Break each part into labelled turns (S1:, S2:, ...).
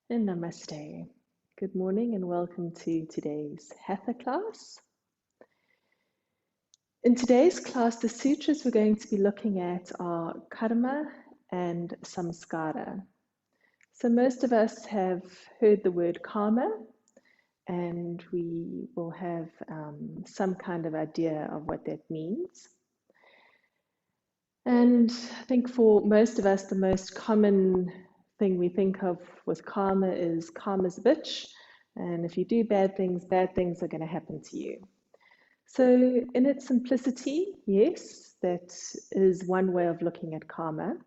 S1: And namaste. Good morning and welcome to today's HATHA class. In today's class, the sutras we're going to be looking at are Karma and Samskara. So most of us have heard the word karma, and we will have some kind of idea of what that means. And I think for most of us, the most common thing we think of with karma's a bitch. And if you do bad things are going to happen to you. So, in its simplicity, yes, that is one way of looking at karma.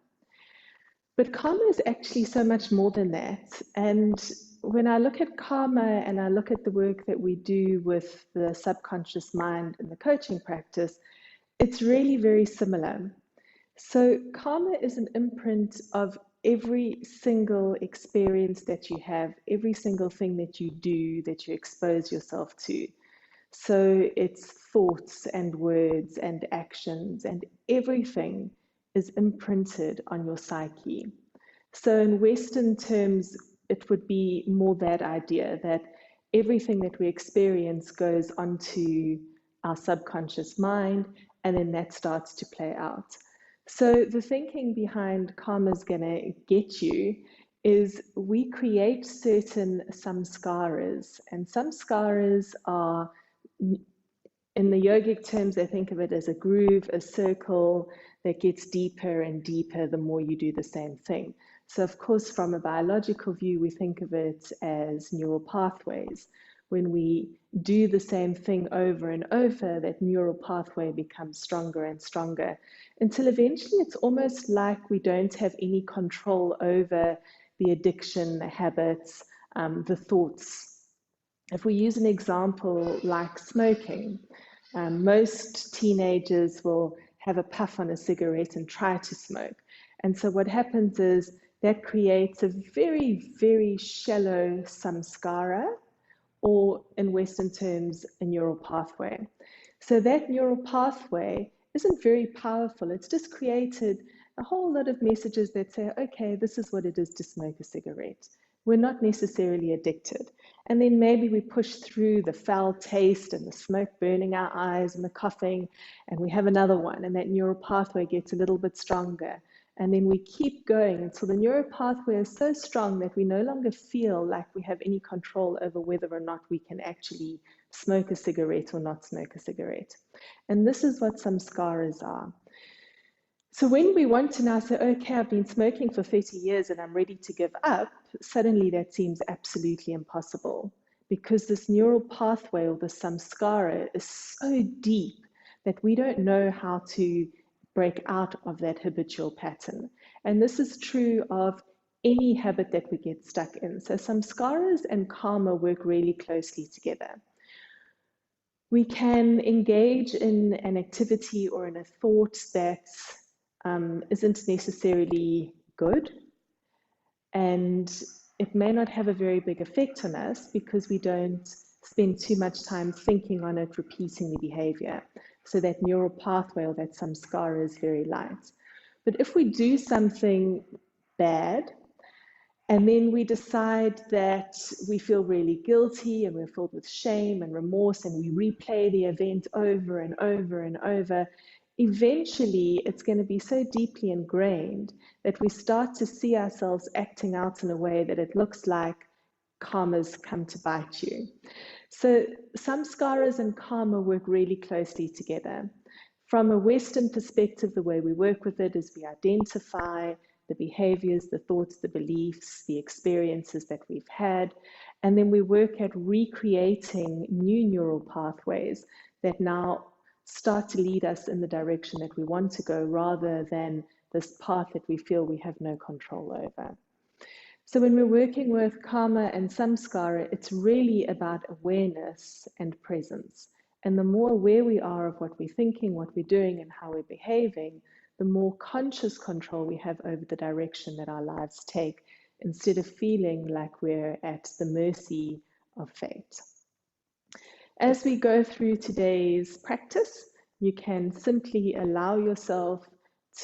S1: But karma is actually so much more than that. And when I look at karma and I look at the work that we do with the subconscious mind in the coaching practice, it's really very similar. So, karma is an imprint of every single experience that you have, every single thing that you do, that you expose yourself to. So, it's thoughts and words and actions, and everything is imprinted on your psyche. So, in Western terms, it would be more that idea that everything that we experience goes onto our subconscious mind, and then that starts to play out. So, the thinking behind karma's gonna get you is we create certain samskaras, and samskaras are, in the yogic terms, they think of it as a groove, a circle that gets deeper and deeper the more you do the same thing. So, of course, from a biological view, we think of it as neural pathways. When we do the same thing over and over, that neural pathway becomes stronger and stronger until eventually it's almost like we don't have any control over the addiction, the habits, the thoughts. If we use an example like smoking, most teenagers will have a puff on a cigarette and try to smoke. And so what happens is that creates a very, very shallow samskara, or in Western terms, a neural pathway. So that neural pathway isn't very powerful. It's just created a whole lot of messages that say, okay, this is what it is to smoke a cigarette. We're not necessarily addicted. And then maybe we push through the foul taste and the smoke burning our eyes and the coughing, and we have another one, and that neural pathway gets a little bit stronger. And then we keep going until the neural pathway is so strong that we no longer feel like we have any control over whether or not we can actually smoke a cigarette or not smoke a cigarette. And this is what samskaras are. So when we want to now say, okay, I've been smoking for 30 years and I'm ready to give up, suddenly that seems absolutely impossible, because this neural pathway, or the samskara, is so deep that we don't know how to break out of that habitual pattern. And this is true of any habit that we get stuck in. So samskaras and karma work really closely together. We can engage in an activity or in a thought that isn't necessarily good, and it may not have a very big effect on us because we don't spend too much time thinking on it, repeating the behavior. So that neural pathway, or that samskara, is very light. But if we do something bad, and then we decide that we feel really guilty and we're filled with shame and remorse, and we replay the event over and over and over, eventually it's going to be so deeply ingrained that we start to see ourselves acting out in a way that it looks like karma's come to bite you. So samskaras and karma work really closely together. From a Western perspective, the way we work with it is we identify the behaviors, the thoughts, the beliefs, the experiences that we've had, and then we work at recreating new neural pathways that now start to lead us in the direction that we want to go, rather than this path that we feel we have no control over. So when we're working with karma and samskara, it's really about awareness and presence. And the more aware we are of what we're thinking, what we're doing, and how we're behaving, the more conscious control we have over the direction that our lives take, instead of feeling like we're at the mercy of fate. As we go through today's practice, you can simply allow yourself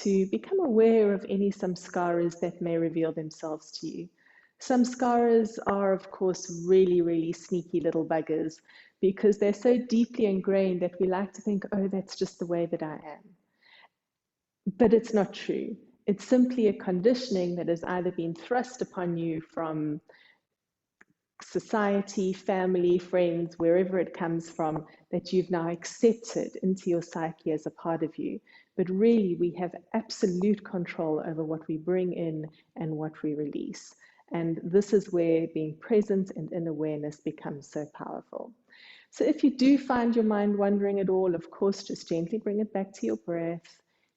S1: to become aware of any samskaras that may reveal themselves to you. Samskaras are, of course, really, really sneaky little buggers because they're so deeply ingrained that we like to think, oh, that's just the way that I am. But it's not true. It's simply a conditioning that has either been thrust upon you from society, family, friends, wherever it comes from, that you've now accepted into your psyche as a part of you. But really, we have absolute control over what we bring in and what we release. And this is where being present and in awareness becomes so powerful. So if you do find your mind wandering at all, of course, just gently bring it back to your breath,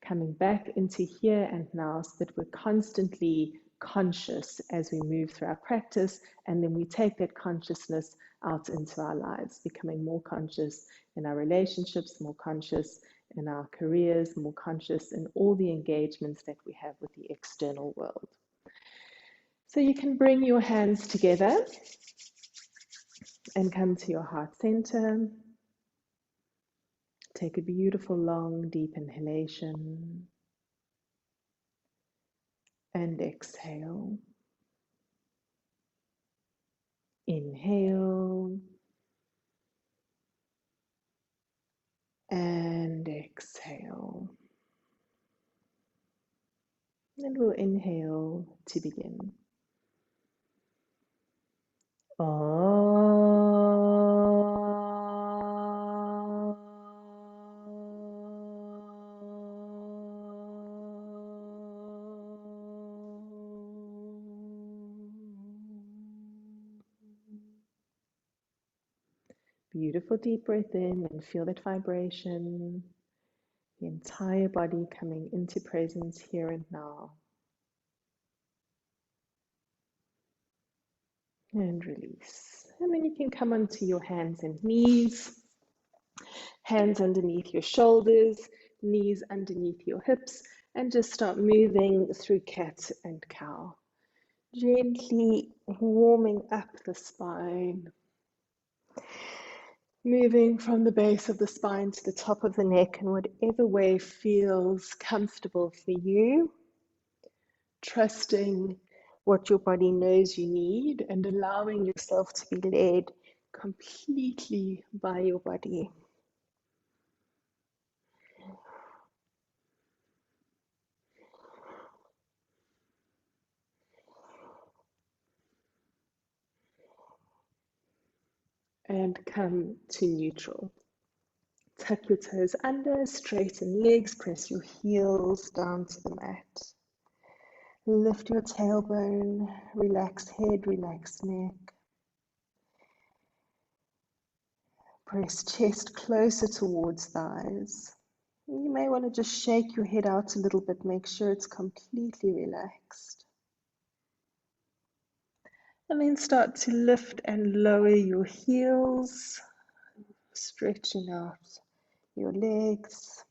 S1: coming back into here and now, so that we're constantly conscious as we move through our practice, and then we take that consciousness out into our lives, becoming more conscious in our relationships, more conscious in our careers, more conscious in all the engagements that we have with the external world. So you can bring your hands together and come to your heart center. Take a beautiful, long, deep inhalation and exhale. Inhale and exhale. And we'll inhale to begin. Beautiful deep breath in and feel that vibration, the entire body coming into presence here and now. And release. And then you can come onto your hands and knees, hands underneath your shoulders, knees underneath your hips, and just start moving through cat and cow. Gently warming up the spine. Moving from the base of the spine to the top of the neck in whatever way feels comfortable for you. Trusting what your body knows you need and allowing yourself to be led completely by your body. And come to neutral. Tuck your toes under, straighten legs, press your heels down to the mat. Lift your tailbone, relax head, relax neck. Press chest closer towards thighs. You may want to just shake your head out a little bit, make sure it's completely relaxed. And then start to lift and lower your heels, stretching out your legs.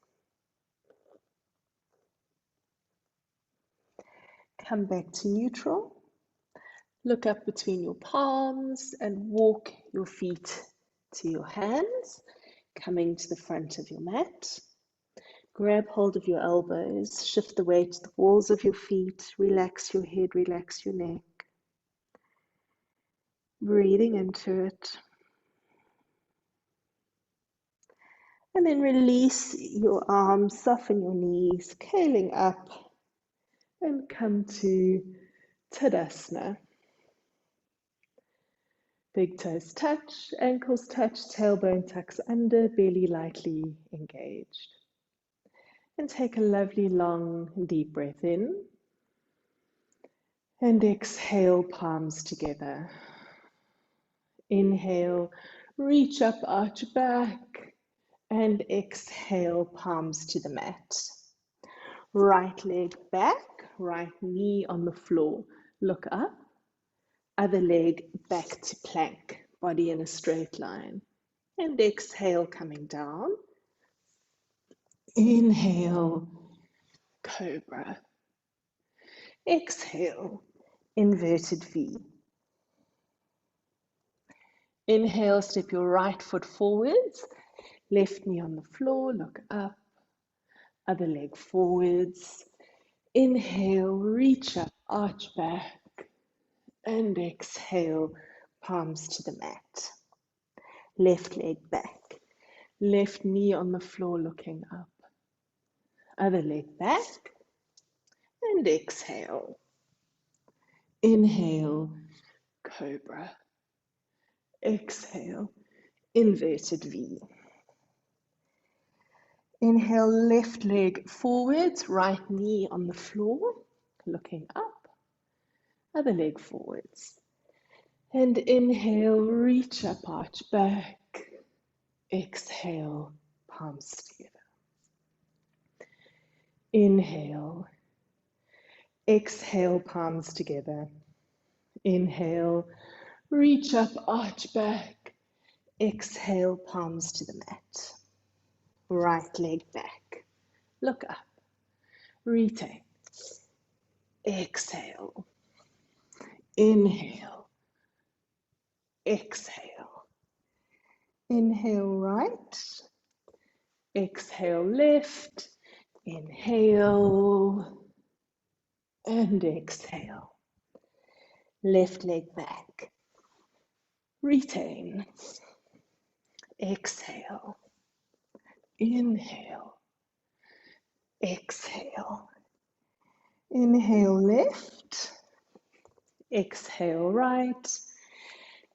S1: Come back to neutral. Look up between your palms and walk your feet to your hands, coming to the front of your mat. Grab hold of your elbows, shift the weight to the walls of your feet, relax your head, relax your neck. Breathing into it. And then release your arms, soften your knees, curling up, and come to Tadasana. Big toes touch, ankles touch, tailbone tucks under, belly lightly engaged. And take a lovely long deep breath in. And exhale, palms together. Inhale, reach up, arch back. And exhale, palms to the mat. Right leg back, right knee on the floor. Look up. Other leg back to plank, body in a straight line. And exhale, coming down. Inhale, Cobra. Exhale, inverted V. Inhale, step your right foot forwards, left knee on the floor, look up, other leg forwards. Inhale, reach up, arch back, And exhale, palms to the mat. Left leg back. Left knee on the floor looking up. Other leg back. And exhale. Inhale, Cobra. Exhale, inverted V. Inhale, left leg forwards, right knee on the floor, looking up. Other leg forwards. And inhale, reach up, arch back. Exhale, palms together. Inhale. Exhale, palms together. Inhale, reach up, arch back. Exhale, palms to the mat. Right leg back. Look up. Retain. Exhale. Inhale. Exhale. Inhale, right. Exhale, left. Inhale. And exhale. Left leg back. Retain. Exhale. Inhale. Exhale. Inhale, left. Exhale, right.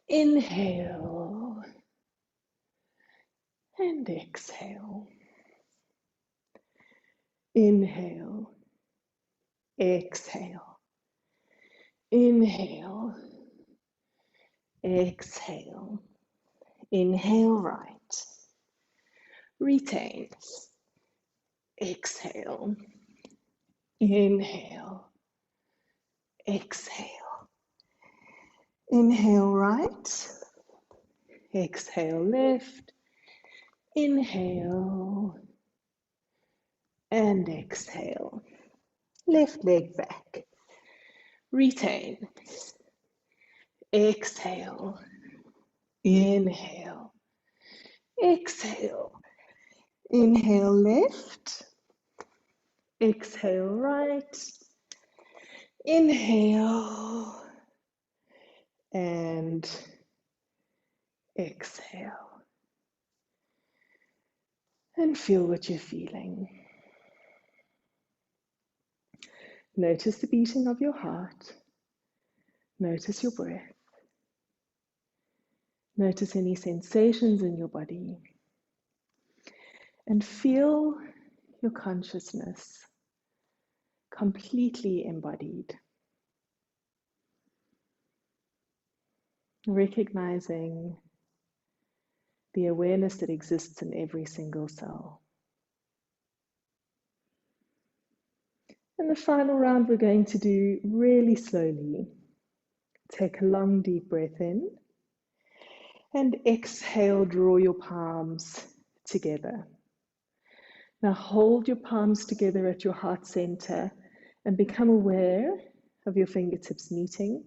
S1: Inhale. And exhale. Inhale. Exhale. Inhale. Exhale. Inhale, right. Retain. Exhale. Inhale. Exhale. Inhale, right. Exhale, left. Inhale. And exhale. Left leg back. Retain. Exhale. Inhale. Exhale. Inhale, left. Exhale, right. Inhale. And exhale. And feel what you're feeling. Notice the beating of your heart. Notice your breath. Notice any sensations in your body. And feel your consciousness completely embodied. Recognizing the awareness that exists in every single cell. And the final round we're going to do really slowly. Take a long deep breath in and exhale, draw your palms together. Now hold your palms together at your heart center and become aware of your fingertips meeting,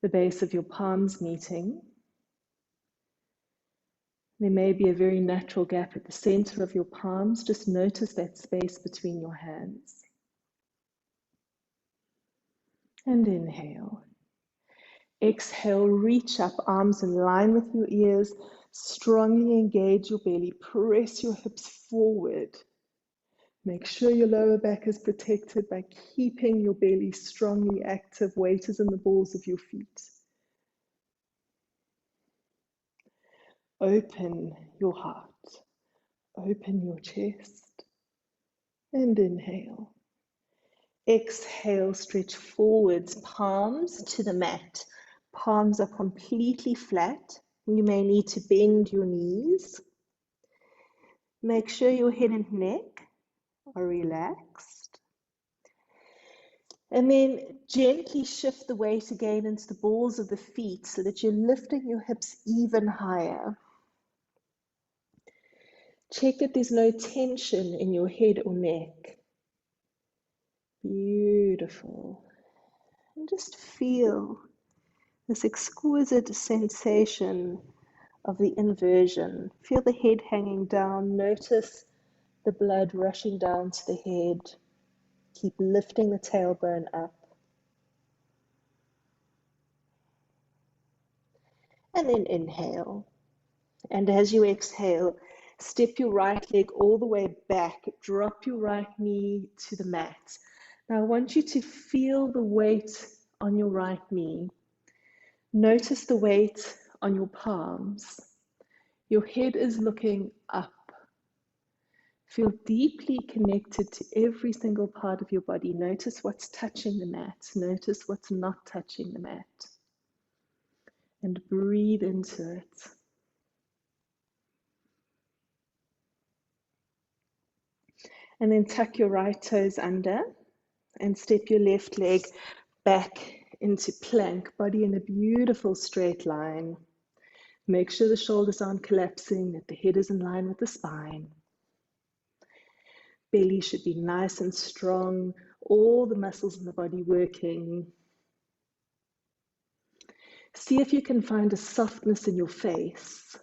S1: the base of your palms meeting. There may be a very natural gap at the center of your palms. Just notice that space between your hands. And inhale. Exhale, reach up, arms in line with your ears. Strongly engage your belly. Press your hips forward. Make sure your lower back is protected by keeping your belly strongly active. Weight is in the balls of your feet. Open your heart. Open your chest. And inhale. Exhale, stretch forwards, palms to the mat. Palms are completely flat. You may need to bend your knees. Make sure your head and neck are relaxed. And then gently shift the weight again into the balls of the feet so that you're lifting your hips even higher. Check that there's no tension in your head or neck. Beautiful. And just feel this exquisite sensation of the inversion. Feel the head hanging down. Notice the blood rushing down to the head. Keep lifting the tailbone up. And then inhale. And as you exhale, step your right leg all the way back. Drop your right knee to the mat. Now I want you to feel the weight on your right knee. Notice the weight on your palms. Your head is looking up. Feel deeply connected to every single part of your body. Notice what's touching the mat. Notice what's not touching the mat. And breathe into it. And then tuck your right toes under and step your left leg back into plank, body in a beautiful straight line. Make sure the shoulders aren't collapsing, that the head is in line with the spine. Belly should be nice and strong, all the muscles in the body working. See if you can find a softness in your face.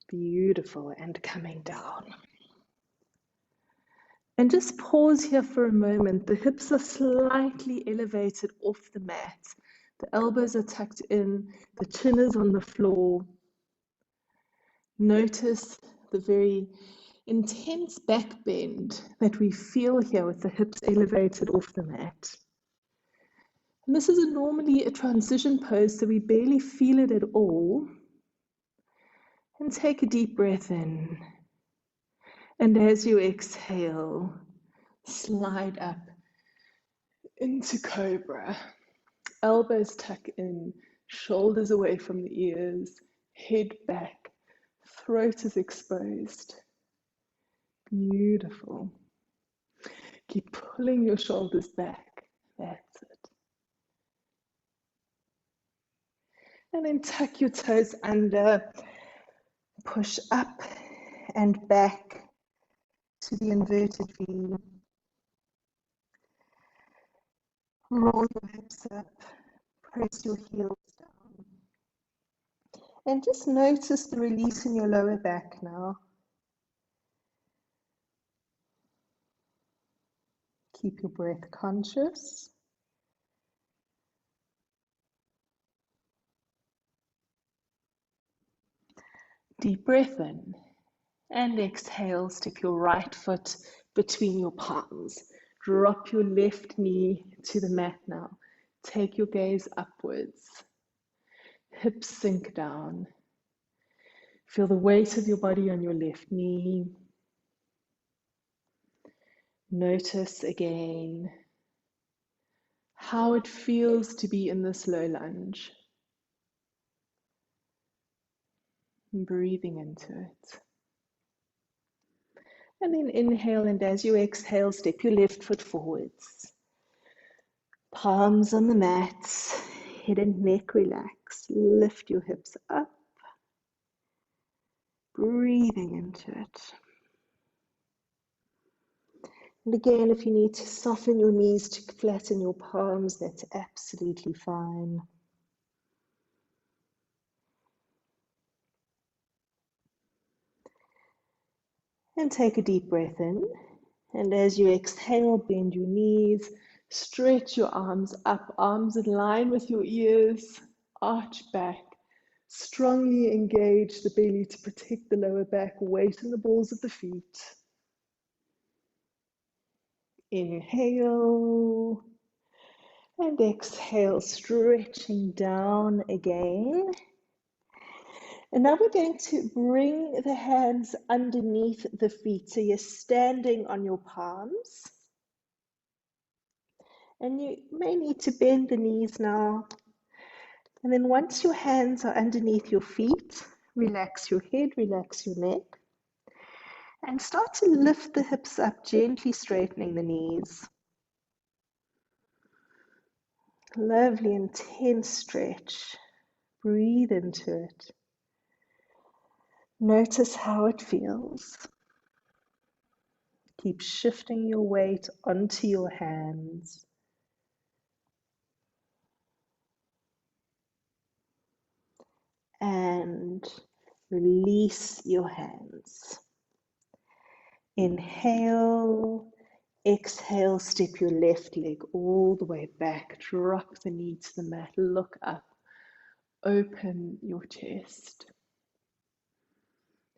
S1: Beautiful, and coming down. And just pause here for a moment. The hips are slightly elevated off the mat. The elbows are tucked in, the chin is on the floor. Notice the very intense back bend that we feel here with the hips elevated off the mat. And this is normally a transition pose, so we barely feel it at all. And take a deep breath in. And as you exhale, slide up into Cobra. Elbows tuck in, shoulders away from the ears, head back, throat is exposed. Beautiful. Keep pulling your shoulders back. That's it. And then tuck your toes under, push up and back to the inverted V. Roll your hips up, press your heels down. And just notice the release in your lower back now. Keep your breath conscious. Deep breath in and exhale. Step your right foot between your palms. Drop your left knee to the mat now. Take your gaze upwards. Hips sink down. Feel the weight of your body on your left knee. Notice again how it feels to be in this low lunge. Breathing into it. And then inhale, and as you exhale, step your left foot forwards. Palms on the mat, head and neck relax. Lift your hips up. Breathing into it. And again, if you need to soften your knees to flatten your palms, that's absolutely fine. And take a deep breath in. And as you exhale, bend your knees, stretch your arms up, arms in line with your ears, arch back. Strongly engage the belly to protect the lower back, weight in the balls of the feet. Inhale and exhale, stretching down again. And now we're going to bring the hands underneath the feet. So you're standing on your palms. And you may need to bend the knees now. And then once your hands are underneath your feet, relax your head, relax your neck. And start to lift the hips up, gently straightening the knees. Lovely, intense stretch. Breathe into it. Notice how it feels. Keep shifting your weight onto your hands. And release your hands. Inhale, exhale, step your left leg all the way back. Drop the knee to the mat, look up. Open your chest.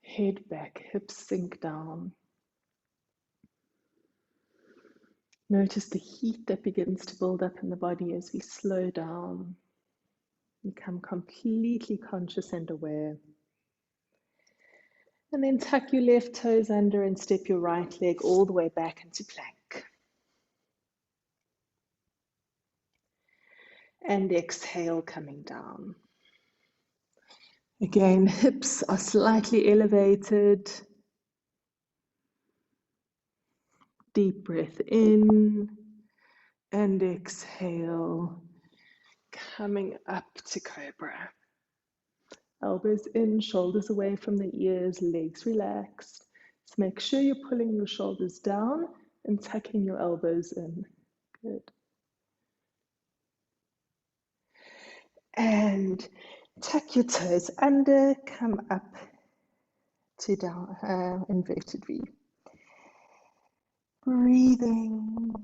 S1: Head back, hips sink down. Notice the heat that begins to build up in the body as we slow down. Become completely conscious and aware. And then tuck your left toes under and step your right leg all the way back into plank. And exhale, coming down. Again, hips are slightly elevated. Deep breath in and exhale, coming up to Cobra. Elbows in, shoulders away from the ears, legs relaxed. So make sure you're pulling your shoulders down and tucking your elbows in. Good. And tuck your toes under, come up to down, inverted V. Breathing,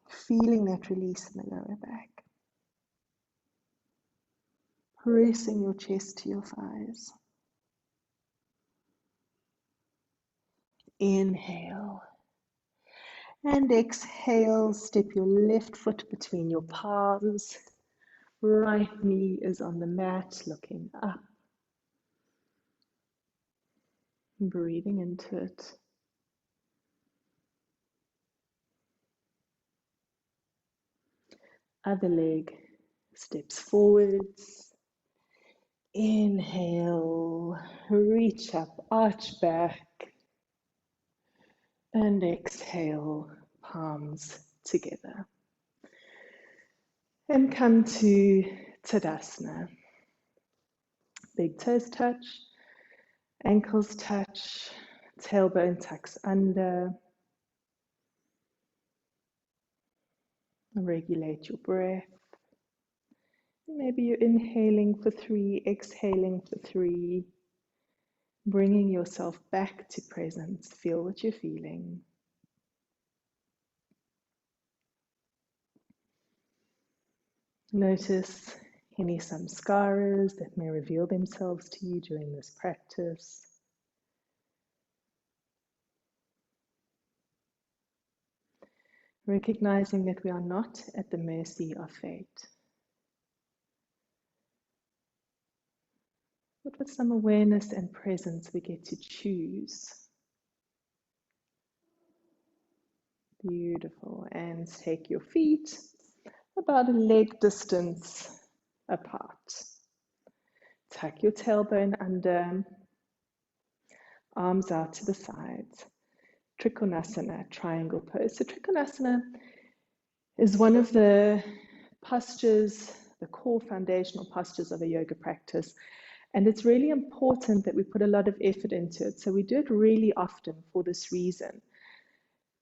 S1: feeling that release in the lower back. Pressing your chest to your thighs. Inhale. And exhale, step your left foot between your palms. Right knee is on the mat, looking up. Breathing into it. Other leg steps forwards. Inhale, reach up, arch back. And exhale, palms together. And come to Tadasana. Big toes touch, ankles touch, tailbone tucks under. Regulate your breath. Maybe you're inhaling for 3, exhaling for 3. Bringing yourself back to presence. Feel what you're feeling. Notice any samskaras that may reveal themselves to you during this practice. Recognizing that we are not at the mercy of fate. But with some awareness and presence, we get to choose. Beautiful. And take your feet about a leg distance apart. Tuck your tailbone under, arms out to the sides. Trikonasana, triangle pose. So Trikonasana is one of the postures, the core foundational postures of a yoga practice. And it's really important that we put a lot of effort into it. So we do it really often for this reason.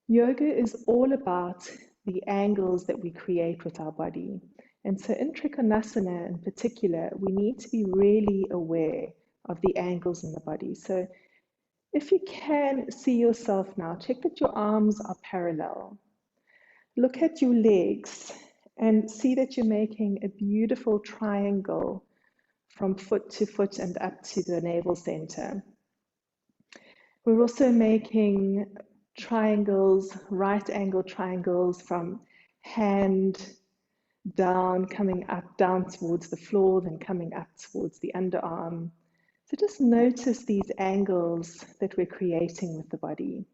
S1: Yoga is all about the angles that we create with our body. And so in Trikonasana in particular, we need to be really aware of the angles in the body. So if you can see yourself now, check that your arms are parallel. Look at your legs and see that you're making a beautiful triangle from foot to foot and up to the navel center. We're also making triangles, right angle triangles from hand down, coming up, down towards the floor, then coming up towards the underarm. So just notice these angles that we're creating with the body.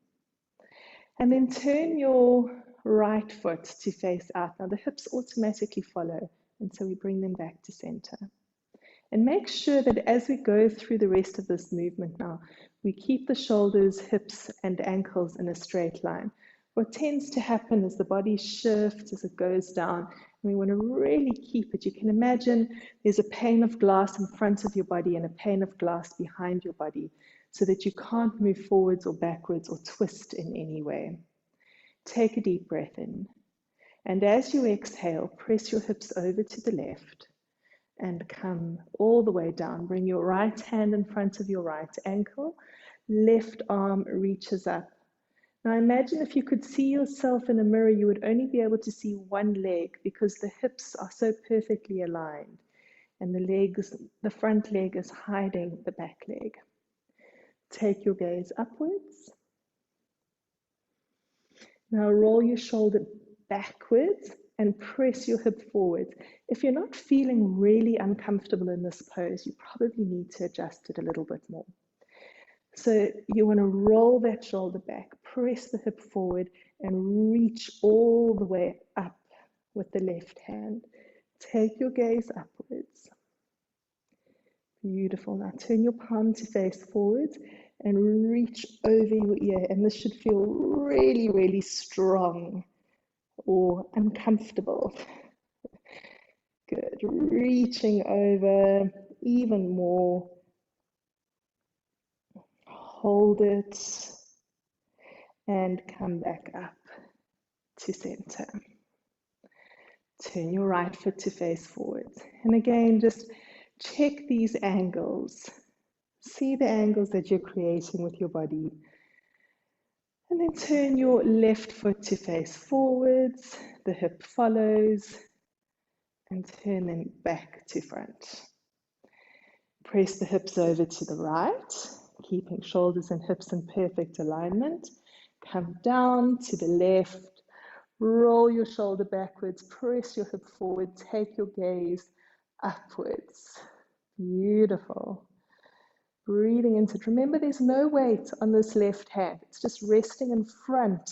S1: And then turn your right foot to face out. Now the hips automatically follow, and so we bring them back to center. And make sure that as we go through the rest of this movement now, we keep the shoulders, hips, and ankles in a straight line. What tends to happen is the body shifts as it goes down, and we want to really keep it. You can imagine there's a pane of glass in front of your body and a pane of glass behind your body, so that you can't move forwards or backwards or twist in any way. Take a deep breath in. And as you exhale, press your hips over to the left and come all the way down. Bring your right hand in front of your right ankle. Left arm reaches up. Now imagine if you could see yourself in a mirror, you would only be able to see one leg because the hips are so perfectly aligned. and the front leg is hiding the back leg. Take your gaze upwards. Now roll your shoulder backwards and press your hip forward. If you're not feeling really uncomfortable in this pose, you probably need to adjust it a little bit more. So you want to roll that shoulder back, press the hip forward, and reach all the way up with the left hand. Take your gaze upwards. Beautiful. Now turn your palm to face forwards and reach over your ear. And this should feel really, really strong or uncomfortable. Good. Reaching over even more. Hold it and come back up to center. Turn your right foot to face forwards. And again, just check these angles. See the angles that you're creating with your body. And then turn your left foot to face forwards. The hip follows. And turn them back to front. Press the hips over to the right, keeping shoulders and hips in perfect alignment. Come down to the left. Roll your shoulder backwards, press your hip forward, take your gaze upwards. Beautiful. Breathing into it. Remember, there's no weight on this left hand. It's just resting in front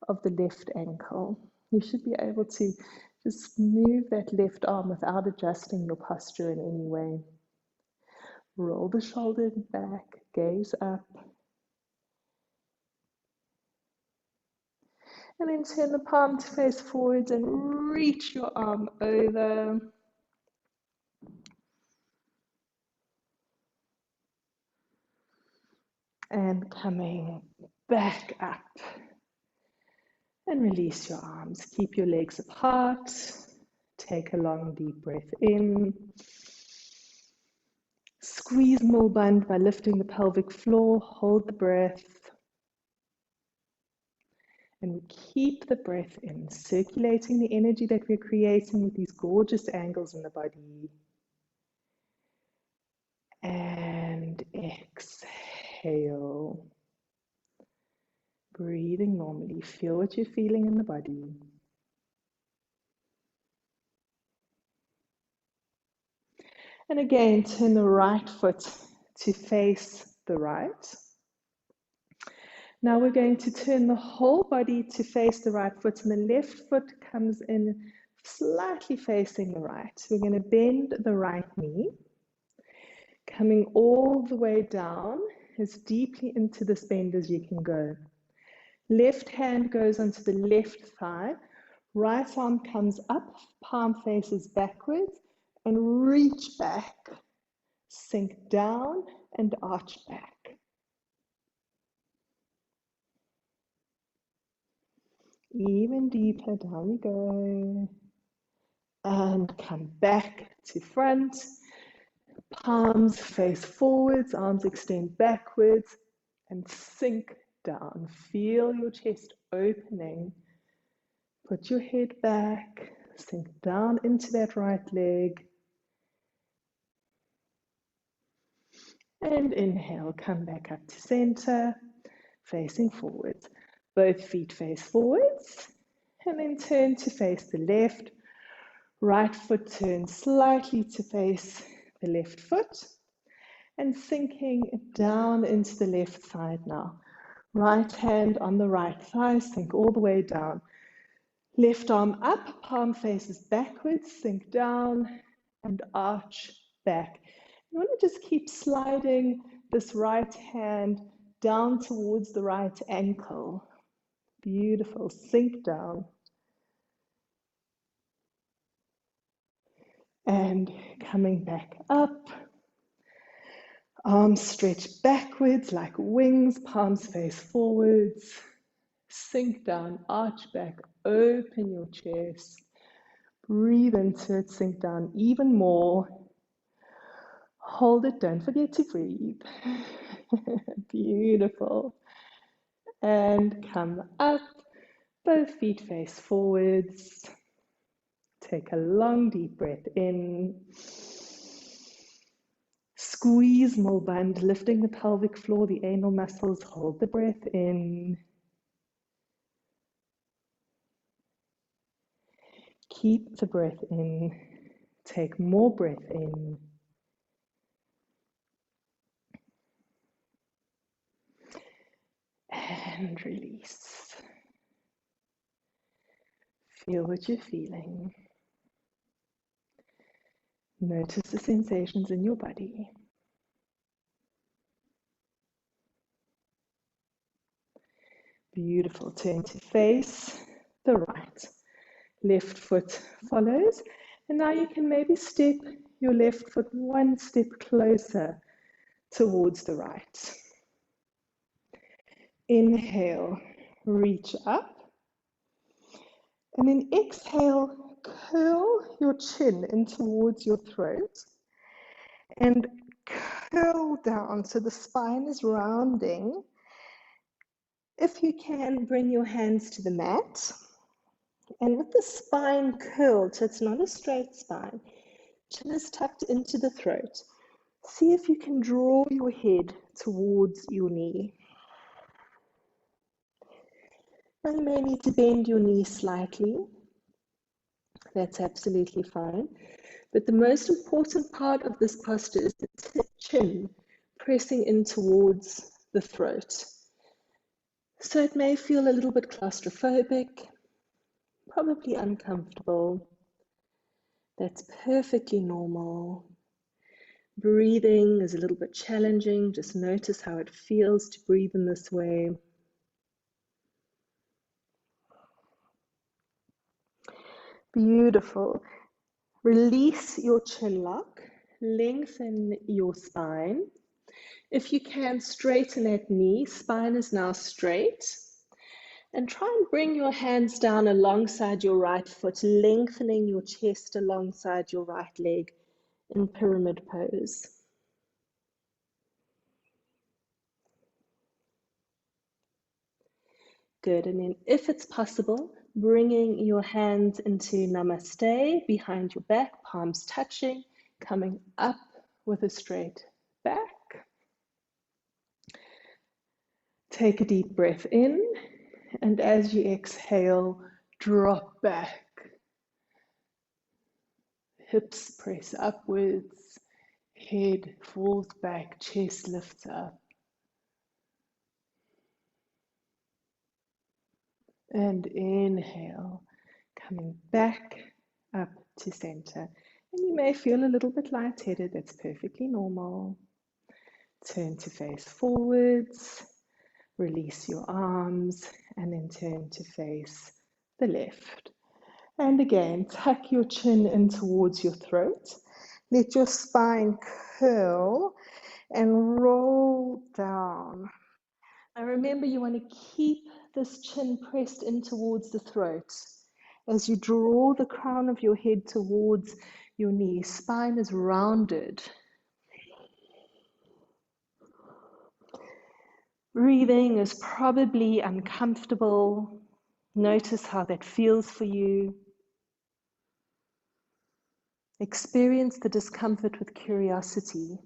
S1: of the left ankle. You should be able to just move that left arm without adjusting your posture in any way. Roll the shoulders back, gaze up. And then turn the palm to face forwards and reach your arm over. And coming back up. And release your arms. Keep your legs apart. Take a long deep breath in. Squeeze mulband by lifting the pelvic floor. Hold the breath. And we keep the breath in, circulating the energy that we're creating with these gorgeous angles in the body. And exhale. Breathing normally. Feel what you're feeling in the body. And again, turn the right foot to face the right. Now we're going to turn the whole body to face the right foot, and the left foot comes in slightly facing the right. We're going to bend the right knee, coming all the way down as deeply into this bend as you can go. Left hand goes onto the left thigh, right arm comes up, palm faces backwards, and reach back, sink down and arch back. Even deeper, down you go. And come back to front. Palms face forwards, arms extend backwards, and sink down. Feel your chest opening. Put your head back, sink down into that right leg. And inhale, come back up to center, facing forwards. Both feet face forwards, and then turn to face the left. Right foot turns slightly to face the left foot, and sinking down into the left side now. Right hand on the right thigh, sink all the way down. Left arm up, palm faces backwards, sink down and arch back. You want to just keep sliding this right hand down towards the right ankle. Beautiful. Sink down. And coming back up. Arms stretch backwards like wings, palms face forwards. Sink down, arch back, open your chest. Breathe into it, sink down even more. Hold it, don't forget to breathe. Beautiful. And come up, both feet face forwards. Take a long deep breath in. Squeeze more bund, lifting the pelvic floor, the anal muscles. Hold the breath in. Keep the breath in. Take more breath in. And release. Feel what you're feeling. Notice the sensations in your body. Beautiful. Turn to face the right. Left foot follows. And now you can maybe step your left foot one step closer towards the right. Inhale, reach up. And then exhale, curl your chin in towards your throat. And curl down so the spine is rounding. If you can, bring your hands to the mat. And with the spine curled, so it's not a straight spine, chin is tucked into the throat. See if you can draw your head towards your knee. Now you may need to bend your knee slightly. That's absolutely fine. But the most important part of this posture is the chin pressing in towards the throat. So it may feel a little bit claustrophobic, probably uncomfortable. That's perfectly normal. Breathing is a little bit challenging. Just notice how it feels to breathe in this way. Beautiful. Release your chin lock. Lengthen your spine. If you can, straighten that knee. Spine is now straight. And try and bring your hands down alongside your right foot, lengthening your chest alongside your right leg in pyramid pose. Good. And then if it's possible, bringing your hands into Namaste behind your back, palms touching, coming up with a straight back. Take a deep breath in, and as you exhale, drop back. Hips press upwards, head falls back, chest lifts up. And inhale, coming back up to center. And you may feel a little bit lightheaded, that's perfectly normal. Turn to face forwards, release your arms, and then turn to face the left. And again, tuck your chin in towards your throat. Let your spine curl and roll down. Now remember, you want to keep this chin pressed in towards the throat. As you draw the crown of your head towards your knee, spine is rounded. Breathing is probably uncomfortable. Notice how that feels for you. Experience the discomfort with curiosity.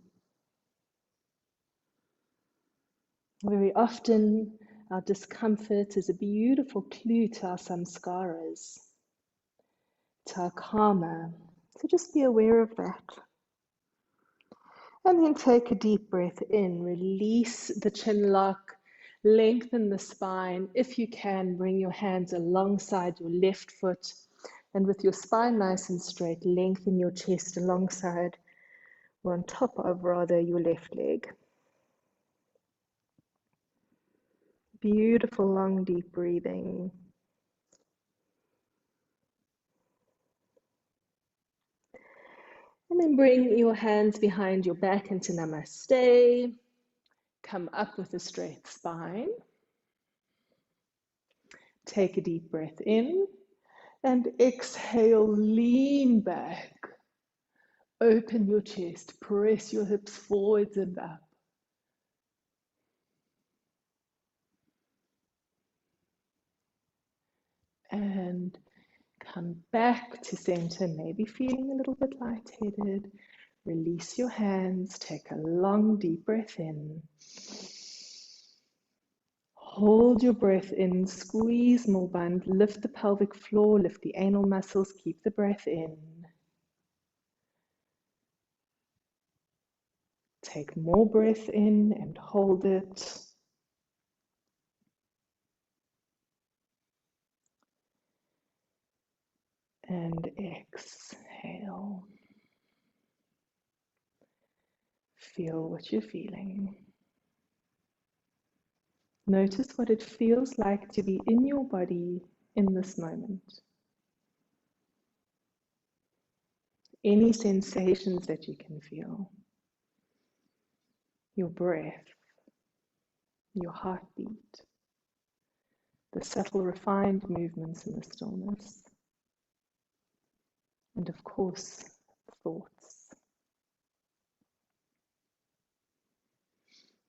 S1: Very often, our discomfort is a beautiful clue to our samskaras, to our karma. So just be aware of that. And then take a deep breath in. Release the chin lock. Lengthen the spine. If you can, bring your hands alongside your left foot. And with your spine nice and straight, lengthen your chest alongside, or on top of rather, your left leg. Beautiful, long, deep breathing. And then bring your hands behind your back into Namaste. Come up with a straight spine. Take a deep breath in. And exhale, lean back. Open your chest. Press your hips forwards and up. And come back to center, maybe feeling a little bit lightheaded. Release your hands, take a long deep breath in. Hold your breath in, squeeze more band, lift the pelvic floor, lift the anal muscles, keep the breath in. Take more breath in and hold it. And exhale. Feel what you're feeling. Notice what it feels like to be in your body in this moment. Any sensations that you can feel. Your breath, your heartbeat, the subtle refined movements in the stillness, and of course, thoughts.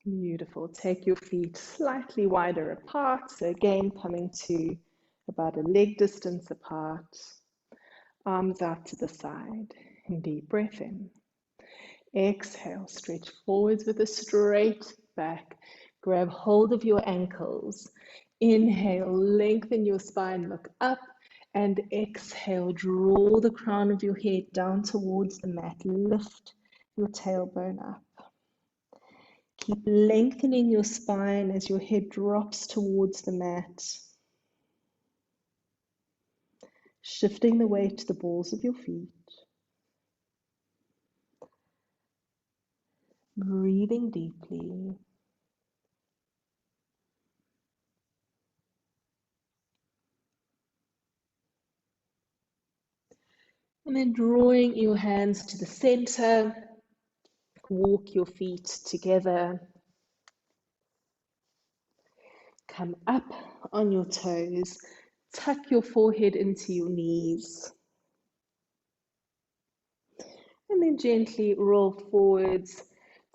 S1: Beautiful. Take your feet slightly wider apart, so again coming to about a leg distance apart, arms out to the side, and deep breath in. Exhale, stretch forwards with a straight back. Grab hold of your ankles. Inhale, lengthen your spine, look up. And exhale, draw the crown of your head down towards the mat. Lift your tailbone up. Keep lengthening your spine as your head drops towards the mat. Shifting the weight to the balls of your feet. Breathing deeply. And then drawing your hands to the center. Walk your feet together. Come up on your toes. Tuck your forehead into your knees. And then gently roll forwards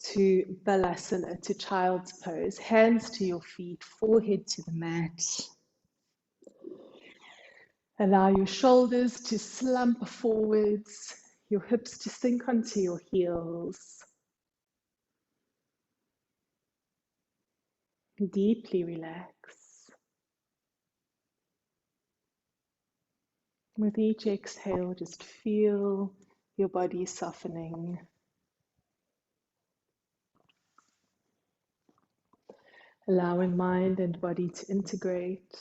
S1: to Balasana, to child's pose. Hands to your feet, forehead to the mat. Allow your shoulders to slump forwards, your hips to sink onto your heels. Deeply relax. With each exhale, just feel your body softening. Allowing mind and body to integrate.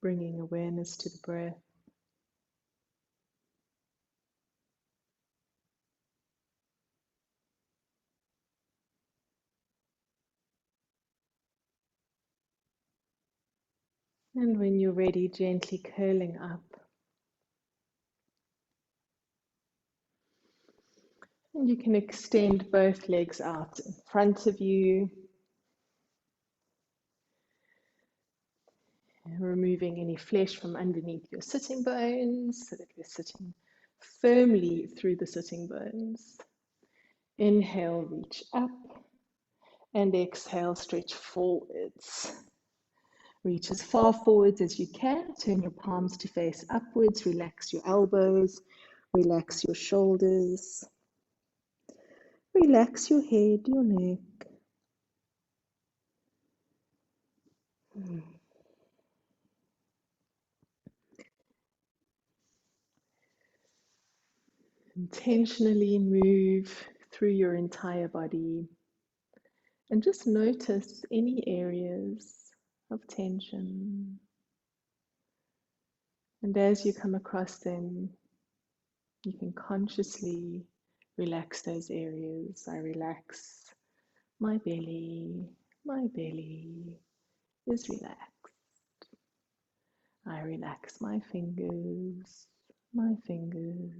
S1: Bringing awareness to the breath. And when you're ready, gently curling up. And you can extend both legs out in front of you, removing any flesh from underneath your sitting bones so that we're sitting firmly through the sitting bones. Inhale, reach up, and exhale, stretch forwards. Reach as far forwards as you can. Turn your palms to face upwards. Relax your elbows. Relax your shoulders. Relax your head, your neck. Intentionally move through your entire body and just notice any areas of tension. And as you come across them, you can consciously relax those areas. I relax my belly. My belly is relaxed. I relax my fingers. My fingers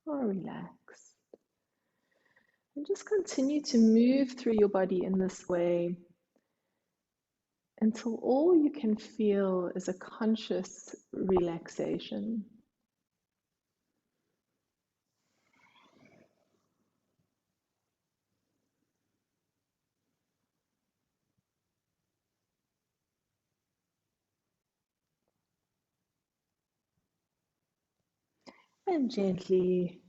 S1: are relaxed. And just continue to move through your body in this way until all you can feel is a conscious relaxation. And gently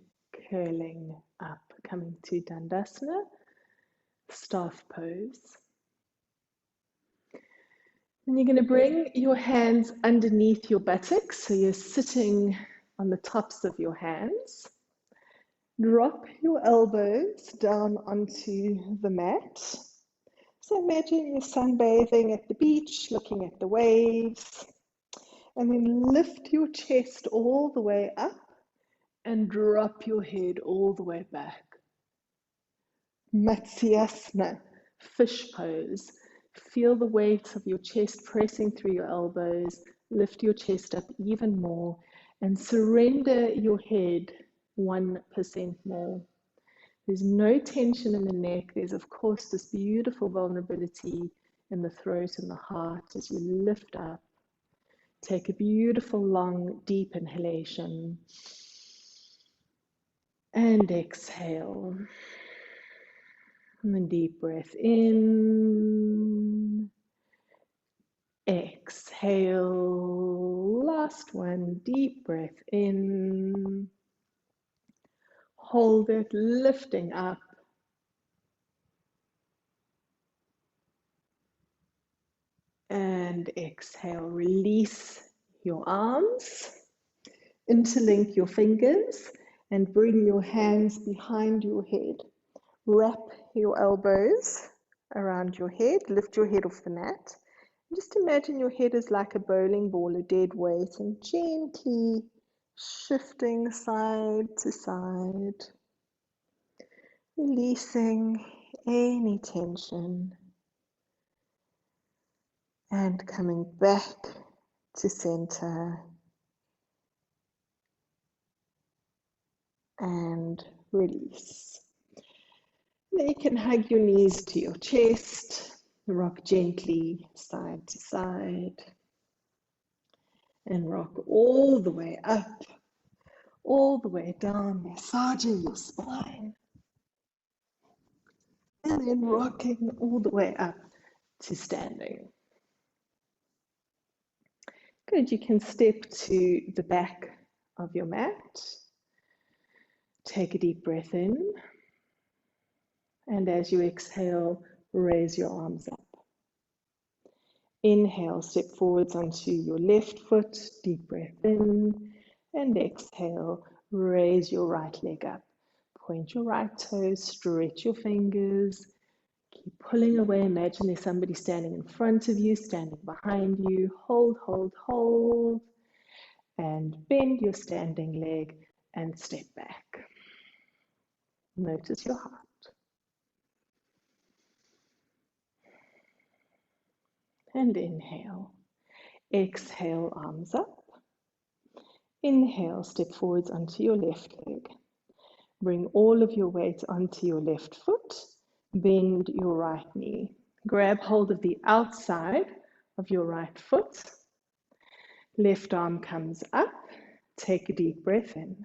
S1: curling up, coming to Dandasana, staff pose. And you're going to bring your hands underneath your buttocks, so you're sitting on the tops of your hands. Drop your elbows down onto the mat. So imagine you're sunbathing at the beach, looking at the waves, and then lift your chest all the way up and drop your head all the way back. Matsyasana, fish pose. Feel the weight of your chest pressing through your elbows. Lift your chest up even more and surrender your head 1% more. There's no tension in the neck. There's, of course, this beautiful vulnerability in the throat and the heart as you lift up. Take a beautiful, long, deep inhalation and exhale. And then deep breath in, exhale. Last one, deep breath in. Hold it, lifting up. And exhale, release your arms, interlink your fingers, and bring your hands behind your head. Wrap your elbows around your head, lift your head off the mat. Just imagine your head is like a bowling ball, a dead weight, and gently shifting side to side, releasing any tension and coming back to center and release. Then you can hug your knees to your chest, rock gently side to side, and rock all the way up, all the way down, massaging your spine, and then rocking all the way up to standing. Good, you can step to the back of your mat. Take a deep breath in, and as you exhale, raise your arms up. Inhale, step forwards onto your left foot, deep breath in, and exhale, raise your right leg up. Point your right toes, stretch your fingers, keep pulling away. Imagine there's somebody standing in front of you, standing behind you. Hold, hold, hold, and bend your standing leg and step back. Notice your heart. And inhale. Exhale, arms up. Inhale, step forwards onto your left leg. Bring all of your weight onto your left foot. Bend your right knee. Grab hold of the outside of your right foot. Left arm comes up. Take a deep breath in.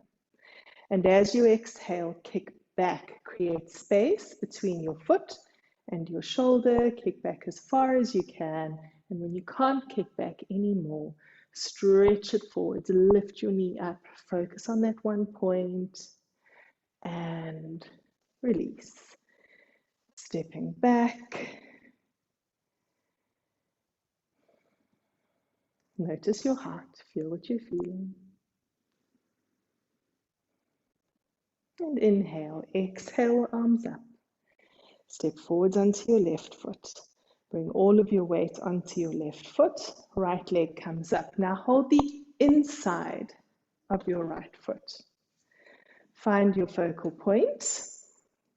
S1: And as you exhale, kick back. Create space between your foot and your shoulder. Kick back as far as you can. And when you can't kick back anymore, stretch it forwards. Lift your knee up. Focus on that one point. And release. Stepping back. Notice your heart. Feel what you're feeling. And inhale. Exhale, arms up. Step forwards onto your left foot. Bring all of your weight onto your left foot. Right leg comes up. Now hold the inside of your right foot. Find your focal point.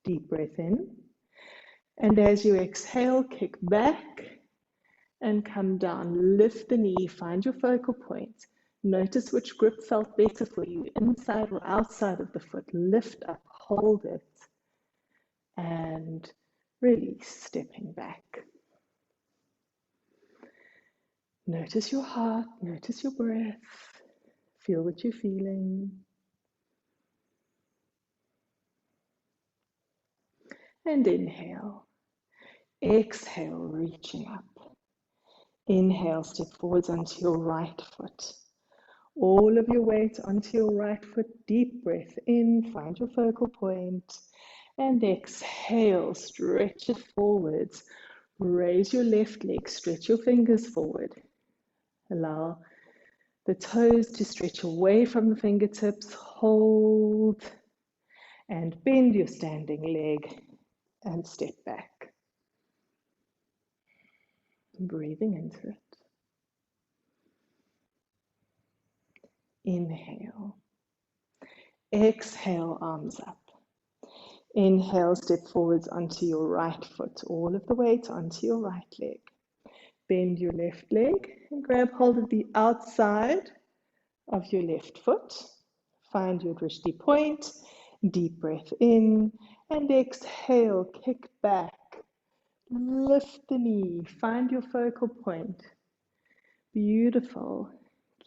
S1: Deep breath in. And as you exhale, kick back and come down. Lift the knee. Find your focal point. Notice which grip felt better for you, inside or outside of the foot. Lift up, hold it, and release, stepping back. Notice your heart, notice your breath. Feel what you're feeling. And inhale. Exhale, reaching up. Inhale, step forwards onto your right foot. all of your weight onto your right foot. Deep breath in, find your focal point, and exhale, stretch it forwards. Raise your left leg, stretch your fingers forward. Allow the toes to stretch away from the fingertips. Hold and bend your standing leg and step back. Breathing into it. Inhale. Exhale, arms up. Inhale, step forwards onto your right foot, all of the weight onto your right leg. Bend your left leg and grab hold of the outside of your left foot. Find your drishti point. Deep breath in and exhale, kick back. Lift the knee, find your focal point. Beautiful.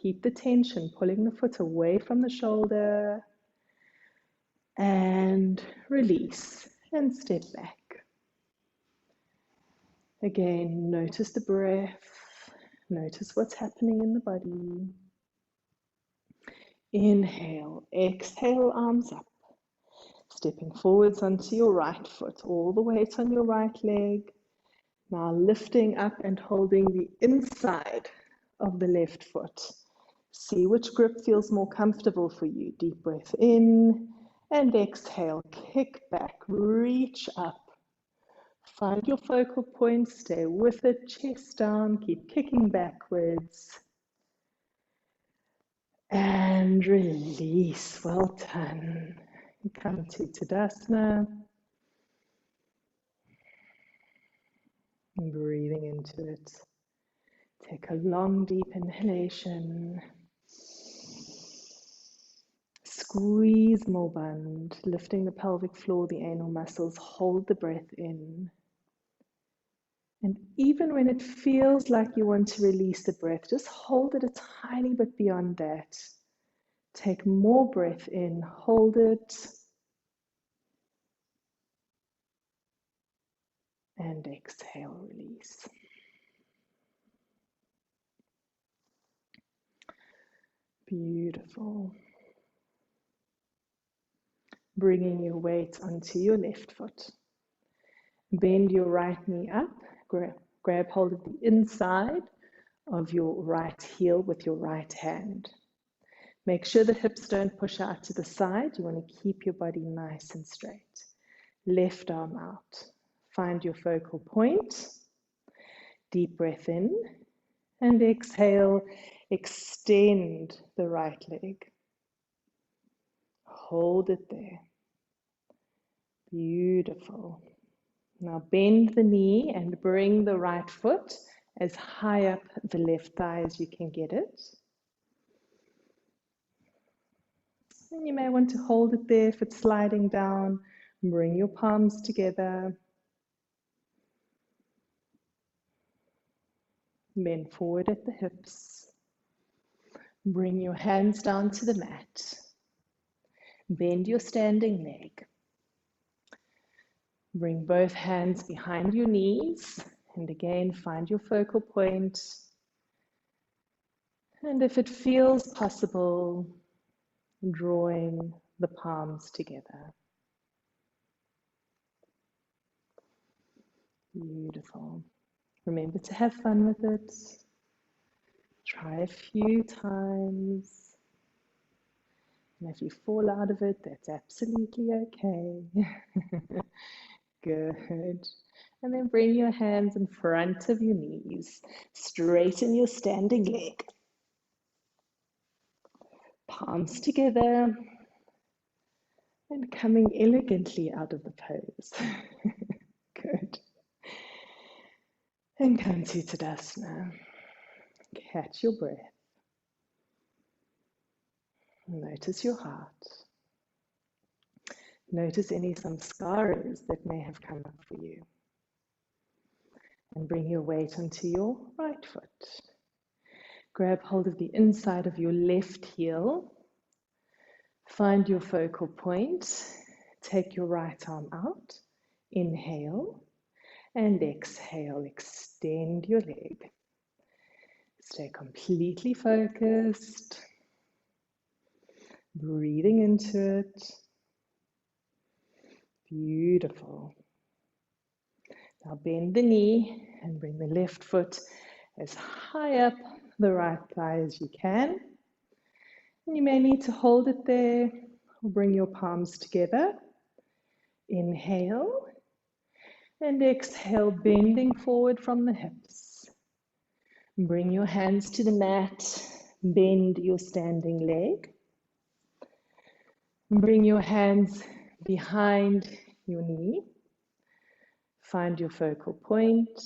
S1: Keep the tension, pulling the foot away from the shoulder. And release and step back. Again, notice the breath. Notice what's happening in the body. Inhale, exhale, arms up. Stepping forwards onto your right foot, all the weight on your right leg. Now lifting up and holding the inside of the left foot. See which grip feels more comfortable for you. Deep breath in and exhale. Kick back, reach up. Find your focal point, stay with it, chest down, keep kicking backwards. And release, well done. Come to Tadasana. Breathing into it. Take a long, deep inhalation. Squeeze more bund, lifting the pelvic floor, the anal muscles. Hold the breath in. And even when it feels like you want to release the breath, just hold it a tiny bit beyond that. Take more breath in, hold it, and exhale, release. Beautiful. Bringing your weight onto your left foot. Bend your right knee up, grab hold of the inside of your right heel with your right hand. Make sure the hips don't push out to the side. You want to keep your body nice and straight. Left arm out. Find your focal point. Deep breath in and exhale. Extend the right leg. Hold it there. Beautiful. Now bend the knee and bring the right foot as high up the left thigh as you can get it. And you may want to hold it there if it's sliding down. Bring your palms together. Bend forward at the hips. Bring your hands down to the mat. Bend your standing leg. Bring both hands behind your knees. And again, find your focal point. And if it feels possible, drawing the palms together. Beautiful. Remember to have fun with it. Try a few times. And if you fall out of it, that's absolutely okay. Good. And then bring your hands in front of your knees. Straighten your standing leg. Palms together. And coming elegantly out of the pose. Good. And come to Tadasana. Catch your breath. Notice your heart. Notice any samskaras that may have come up for you. And bring your weight onto your right foot. Grab hold of the inside of your left heel. Find your focal point. Take your right arm out. Inhale. And exhale. Extend your leg. Stay completely focused. Breathing into it. Beautiful. Now bend the knee and bring the left foot as high up the right thigh as you can. And you may need to hold it there or bring your palms together. Inhale and exhale, bending forward from the hips. Bring your hands to the mat, bend your standing leg. Bring your hands behind your knee. Find your focal point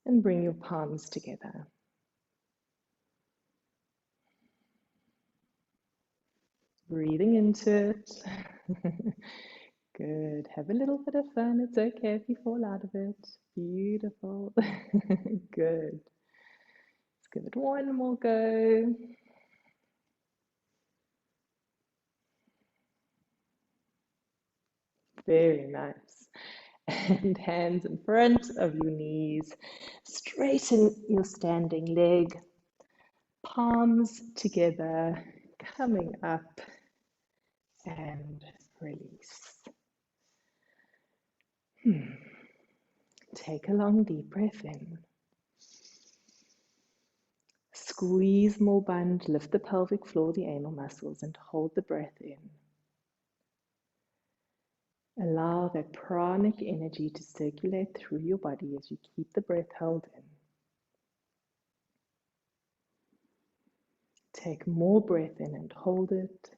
S1: and bring your palms together. Breathing into it. Good. Have a little bit of fun. It's okay if you fall out of it. Beautiful. Good. Let's give it one more go. Very nice. And hands in front of your knees. Straighten your standing leg. Palms together, coming up and release. Take a long deep breath in. Squeeze more bund, lift the pelvic floor, the anal muscles, and hold the breath in. Allow that pranic energy to circulate through your body as you keep the breath held in. Take more breath in and hold it.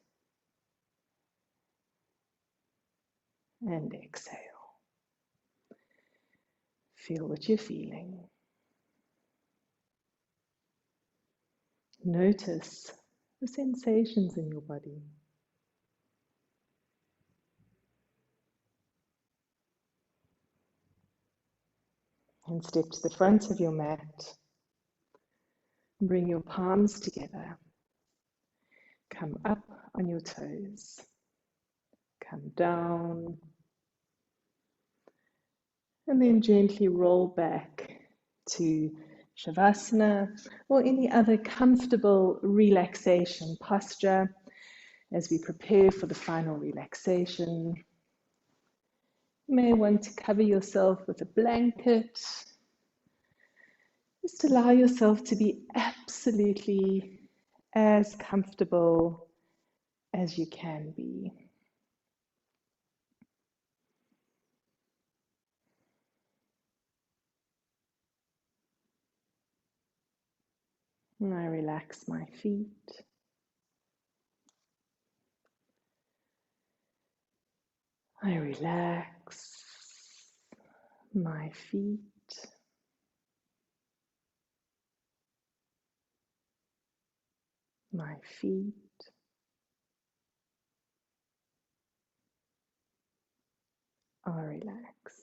S1: And exhale. Feel what you're feeling. Notice the sensations in your body. And step to the front of your mat. Bring your palms together. Come up on your toes. Come down. And then gently roll back to Shavasana or any other comfortable relaxation posture as we prepare for the final relaxation. You may want to cover yourself with a blanket. Just allow yourself to be absolutely as comfortable as you can be. And I relax my feet. I relax my feet. My feet are relaxed.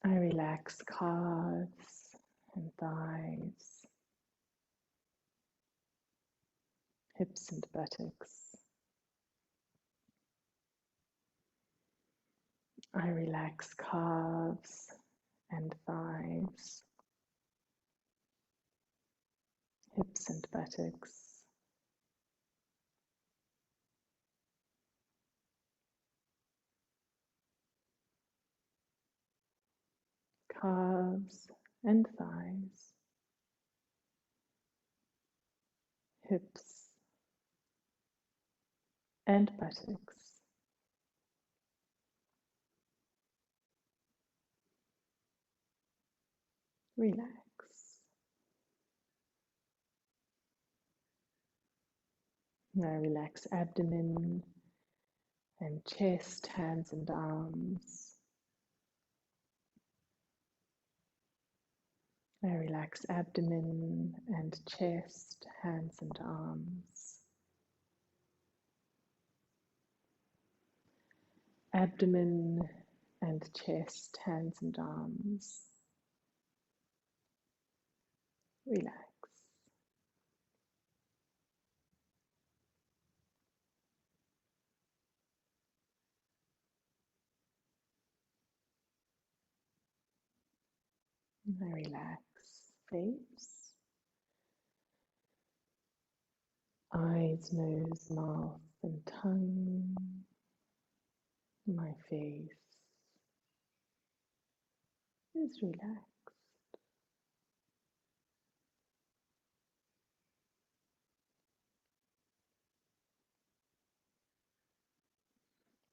S1: I relax calves and thighs, hips and buttocks. I relax calves and thighs, hips and buttocks. Calves and thighs, hips and buttocks. Relax. Now relax abdomen and chest, hands and arms. I relax abdomen and chest, hands and arms. Abdomen and chest, hands and arms. Relax. I relax face, eyes, nose, mouth, and tongue. My face is relaxed.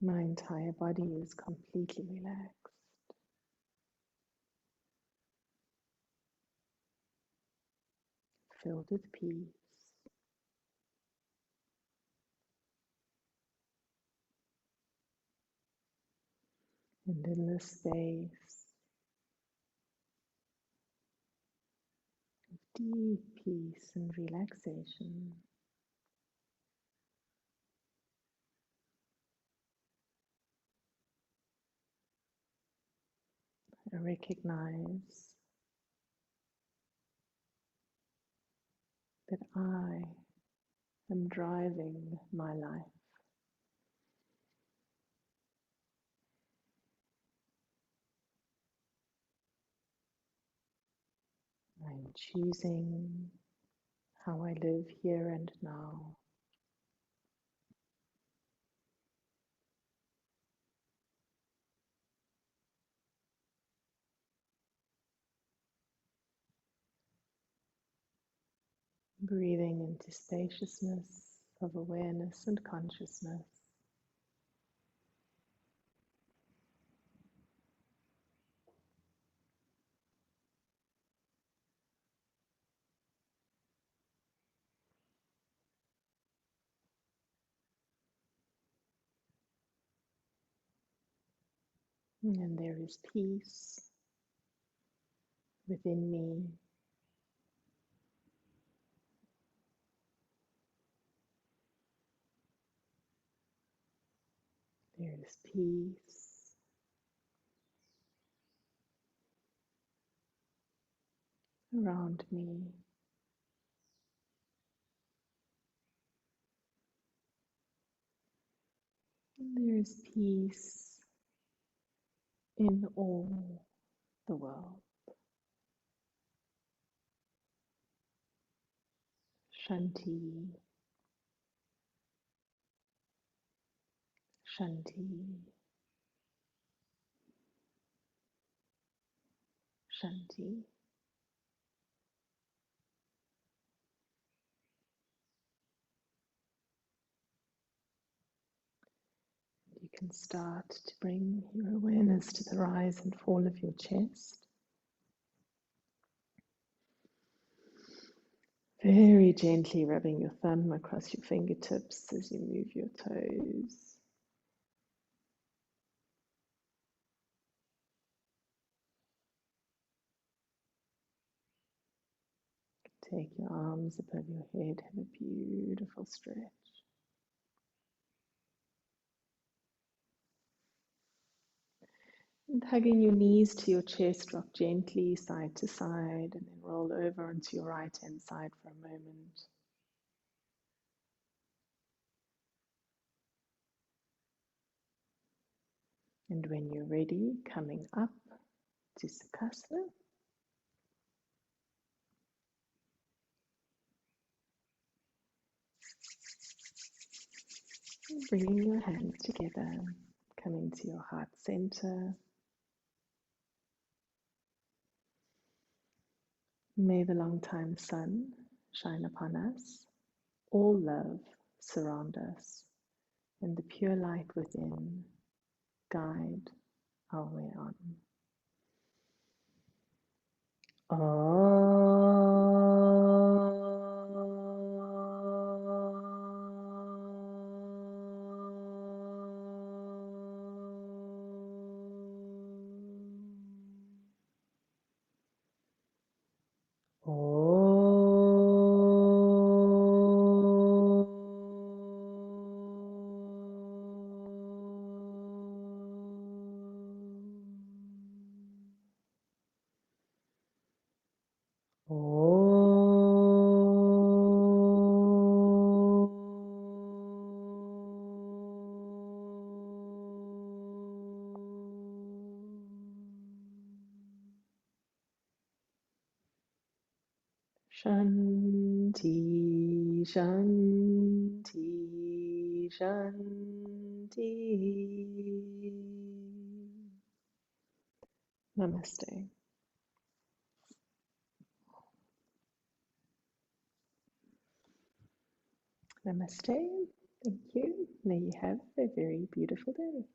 S1: My entire body is completely relaxed, filled with peace. And in this space of deep peace and relaxation, I recognize that I am driving my life. I'm choosing how I live here and now. Breathing into spaciousness of awareness and consciousness. And there is peace within me. There is peace around me. And there is peace in all the world. Shanti, Shanti, Shanti. You can start to bring your awareness to the rise and fall of your chest. Very gently rubbing your thumb across your fingertips as you move your toes. Take your arms above your head, have a beautiful stretch. And hugging your knees to your chest, rock gently side to side and then roll over onto your right hand side for a moment. And when you're ready, coming up to Sukhasana. Bringing your hands together, coming to your heart center. May the long-time sun shine upon us. All love surround us, and the pure light within guide our way on. Shanti, Shanti, Shanti. Namaste. Namaste. Thank you. May you have a very beautiful day.